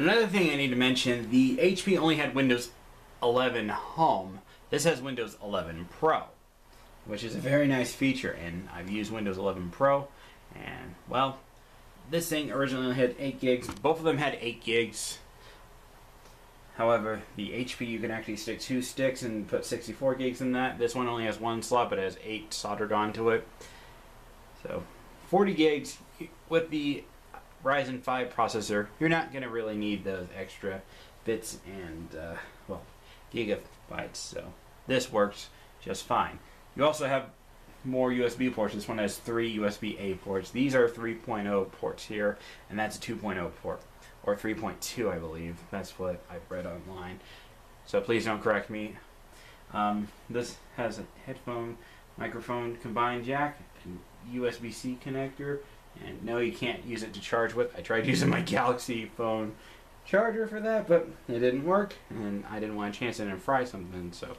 Another thing I need to mention, the HP only had Windows 11 Home. This has Windows 11 Pro, which is a very nice feature, and I've used Windows 11 Pro, and, well, this thing originally had 8 gigs. Both of them had 8 gigs. However, the HP, you can actually stick 2 sticks and put 64 gigs in that. This one only has 1 slot, but it has 8 soldered onto it. So, 40 gigs with the Ryzen 5 processor, you're not going to really need those extra bits and, well, gigabytes. So, this works just fine. You also have more USB ports. This one has 3 USB-A ports. These are 3.0 ports here, and that's a 2.0 port. Or 3.2, I believe. That's what I've read online. So please don't correct me. This has a headphone, microphone combined jack, and USB-C connector. And no, you can't use it to charge with. I tried using my Galaxy phone charger for that, but it didn't work. And I didn't want to chance it and fry something, so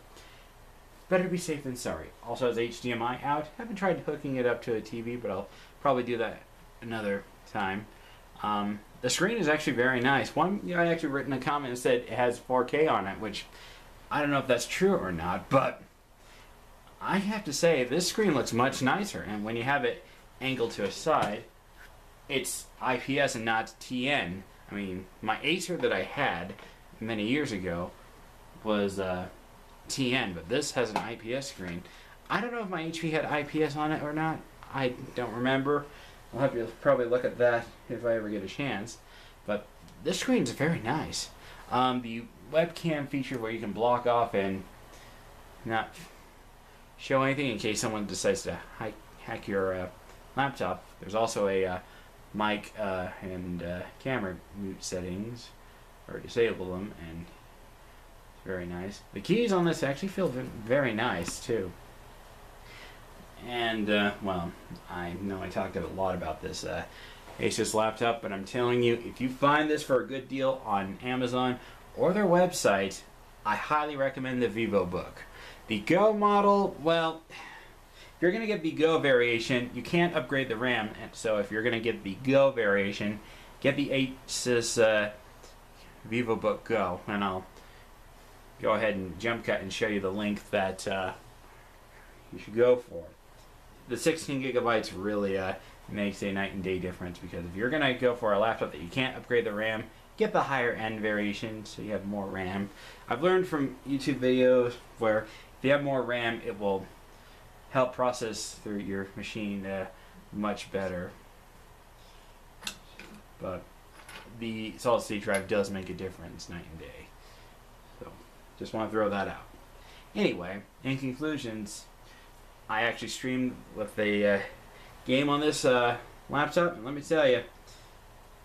better be safe than sorry. Also has HDMI out. Haven't tried hooking it up to a TV, but I'll probably do that another time. The screen is actually very nice. One guy actually written a comment and said it has 4K on it, which I don't know if that's true or not, but I have to say this screen looks much nicer, and when you have it angled to a side, it's IPS and not TN. I mean, my Acer that I had many years ago was TN, but this has an IPS screen. I don't know if my HP had IPS on it or not. I don't remember. I'll have to probably look at that if I ever get a chance. But this screen's very nice. The webcam feature where you can block off and not show anything in case someone decides to hack your laptop. There's also a mic and camera mute settings, or disable them, and it's very nice. The keys on this actually feel very nice too. And, well, I know I talked a lot about this Asus laptop, but I'm telling you, if you find this for a good deal on Amazon or their website, I highly recommend the VivoBook. The Go model, well, if you're going to get the Go variation, you can't upgrade the RAM, and so if you're going to get the Go variation, get the Asus VivoBook Go, and I'll go ahead and jump cut and show you the link that you should go for. The 16 gigabytes really makes a night and day difference, because if you're going to go for a laptop that you can't upgrade the RAM, get the higher end variation so you have more RAM. I've learned from YouTube videos where if you have more RAM, it will help process through your machine much better. But the solid state drive does make a difference night and day. So just want to throw that out. Anyway, in conclusions, I actually streamed with a game on this laptop, and let me tell you,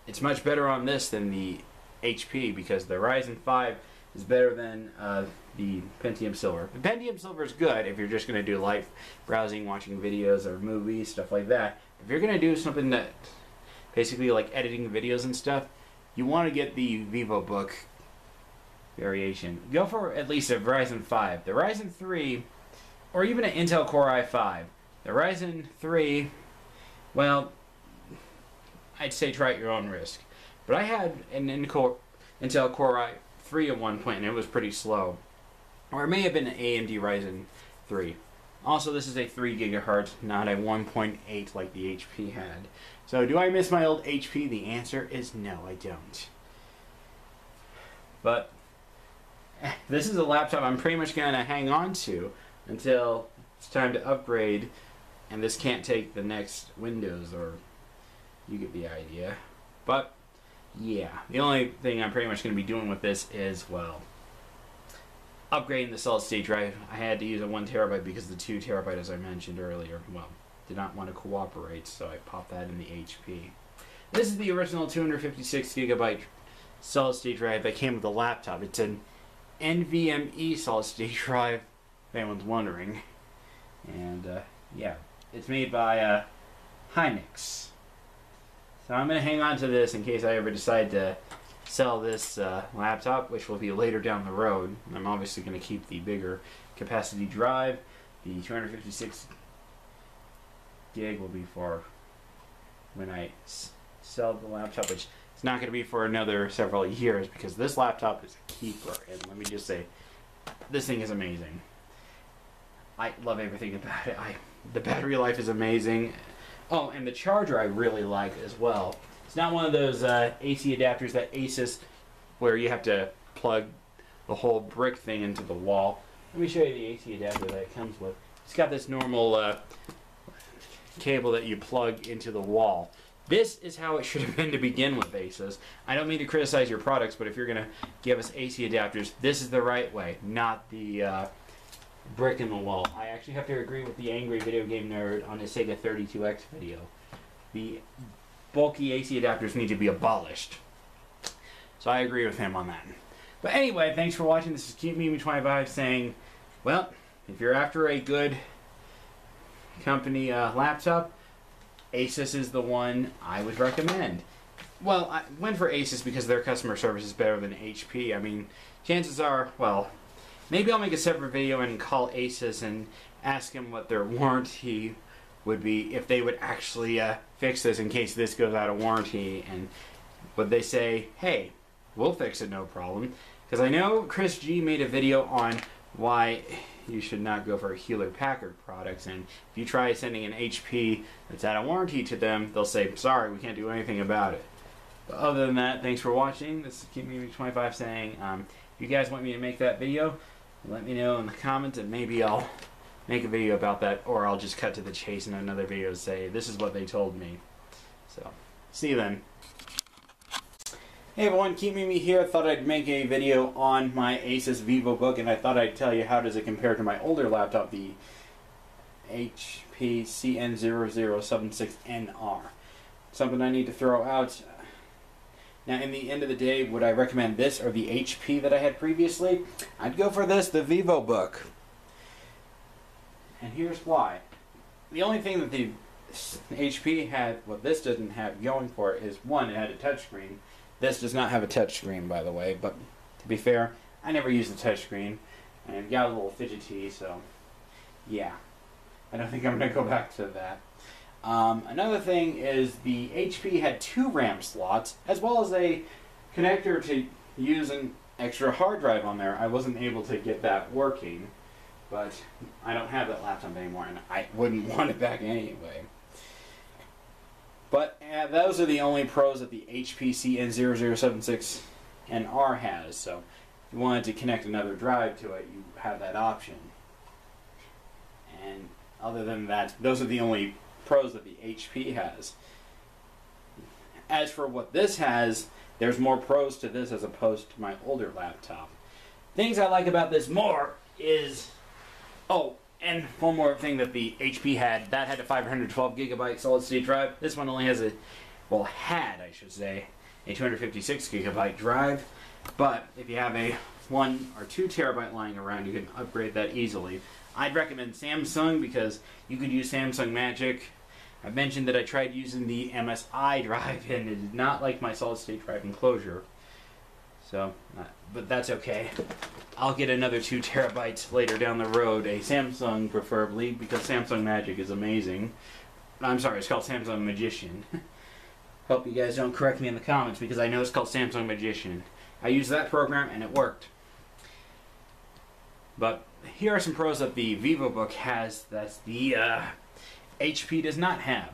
it's much better on this than the HP, because the Ryzen 5 is better than the Pentium Silver. The Pentium Silver is good if you're just going to do light browsing, watching videos or movies, stuff like that. If you're going to do something that basically like editing videos and stuff, you want to get the VivoBook variation. Go for at least a Ryzen 5. The Ryzen 3, or even an Intel Core i5. The Ryzen 3, well, I'd say try at your own risk. But I had an Intel Core i3 at one point, and it was pretty slow. Or it may have been an AMD Ryzen 3. Also, this is a 3 gigahertz, not a 1.8 like the HP had. So, do I miss my old HP? The answer is no, I don't. But this is a laptop I'm pretty much going to hang on to until it's time to upgrade, and this can't take the next Windows, or you get the idea. But yeah, the only thing I'm pretty much going to be doing with this is, well, upgrading the solid state drive. I had to use a 1 terabyte because the 2 terabyte, as I mentioned earlier, well, did not want to cooperate, so I popped that in the HP. This is the original 256 gigabyte solid state drive that came with the laptop. It's an NVMe solid state drive, if anyone's wondering. And yeah, it's made by Hynix. So I'm going to hang on to this in case I ever decide to sell this laptop, which will be later down the road. I'm obviously going to keep the bigger capacity drive. The 256 gig will be for when I sell the laptop, which it's not going to be for another several years because this laptop is a keeper. And let me just say, this thing is amazing. I love everything about it. The battery life is amazing. Oh, and the charger I really like as well. It's not one of those AC adapters that Asus, where you have to plug the whole brick thing into the wall. Let me show you the AC adapter that it comes with. It's got this normal cable that you plug into the wall. This is how it should have been to begin with, Asus. I don't mean to criticize your products, but if you're going to give us AC adapters, this is the right way, not the brick in the wall. I actually have to agree with the angry video game nerd on his Sega 32X video. The bulky AC adapters need to be abolished. So I agree with him on that. But anyway, thanks for watching. This is CuteMimi25 saying, well, if you're after a good company laptop, Asus is the one I would recommend. Well, I went for Asus because their customer service is better than HP. I mean, chances are, well, maybe I'll make a separate video and call Asus and ask them what their warranty would be if they would actually fix this in case this goes out of warranty. And would they say, hey, we'll fix it, no problem. Because I know Chris G made a video on why you should not go for Hewlett-Packard products, and if you try sending an HP that's out of warranty to them, they'll say, sorry, we can't do anything about it. But other than that, thanks for watching. This is CuteMimi25 saying, if you guys want me to make that video, let me know in the comments, and maybe I'll make a video about that, or I'll just cut to the chase in another video and say, this is what they told me. So, see you then. Hey everyone, CuteMimi here. Thought I'd make a video on my Asus VivoBook, and I thought I'd tell you how does it compare to my older laptop, the HP CN0076NR. Something I need to throw out. Now, in the end of the day, would I recommend this or the HP that I had previously? I'd go for this, the VivoBook. And here's why. The only thing that the HP had, what this doesn't have going for it, is one, it had a touchscreen. This does not have a touchscreen, by the way, but to be fair, I never used the touchscreen, and it got a little fidgety, so yeah. I don't think I'm going to go back to that. Another thing is the HP had 2 RAM slots, as well as a connector to use an extra hard drive on there. I wasn't able to get that working, but I don't have that laptop anymore, and I wouldn't want it back anyway. But those are the only pros that the HP CN0076NR has. So if you wanted to connect another drive to it, you have that option. And other than that, those are the only pros that the HP has. As for what this has, there's more pros to this as opposed to my older laptop. Things I like about this more is... Oh, and one more thing that the HP had, that had a 512 gigabyte solid state drive. This one only has a, well, had, I should say, a 256 gigabyte drive. But if you have a 1 or 2 terabyte lying around, you can upgrade that easily. I'd recommend Samsung because you could use Samsung Magic. I mentioned that I tried using the MSI drive and it did not like my solid state drive enclosure. So, but that's okay. I'll get another 2 terabytes later down the road, a Samsung preferably, because Samsung Magic is amazing. I'm sorry, it's called Samsung Magician. Hope you guys don't correct me in the comments, because I know it's called Samsung Magician. I used that program and it worked. But here are some pros that the VivoBook has that the HP does not have.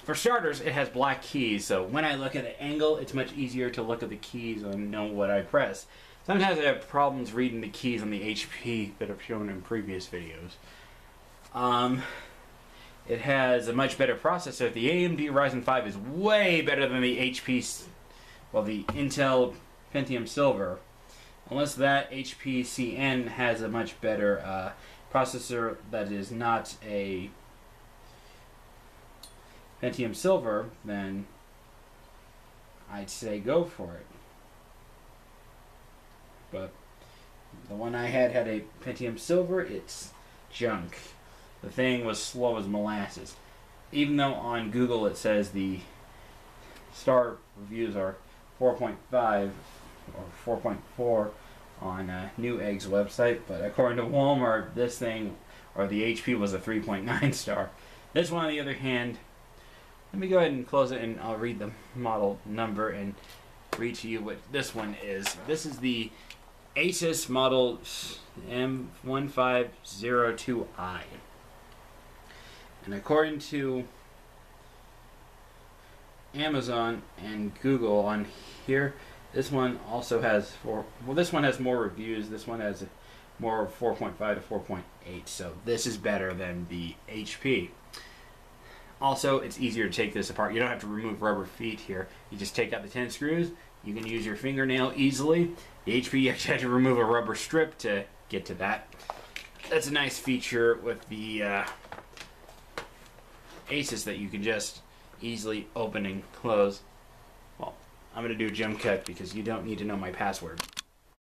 For starters, it has black keys, so when I look at an angle, it's much easier to look at the keys and know what I press. Sometimes I have problems reading the keys on the HP that I've shown in previous videos. It has a much better processor. The AMD Ryzen 5 is way better than the HP, well, the Intel Pentium Silver. Unless that HP CN has a much better processor that is not a Pentium Silver, then I'd say go for it. But the one I had a Pentium Silver, it's junk. The thing was slow as molasses. Even though on Google it says the star reviews are 4.5 or 4.4 on Newegg's website, but according to Walmart, this thing, or the HP, was a 3.9 star. This one, on the other hand, Let me go ahead and close it, and I'll read the model number and read to you what this one is. This is the Asus model M1502i. And according to Amazon and Google on here, this one also has this one has more reviews. This one has more 4.5 to 4.8, so this is better than the HP. Also, it's easier to take this apart. You don't have to remove rubber feet here. You just take out the 10 screws. You can use your fingernail easily. The HP, you actually have to remove a rubber strip to get to that. That's a nice feature with the Asus, that you can just easily open and close. Well, I'm going to do a jump cut because you don't need to know my password.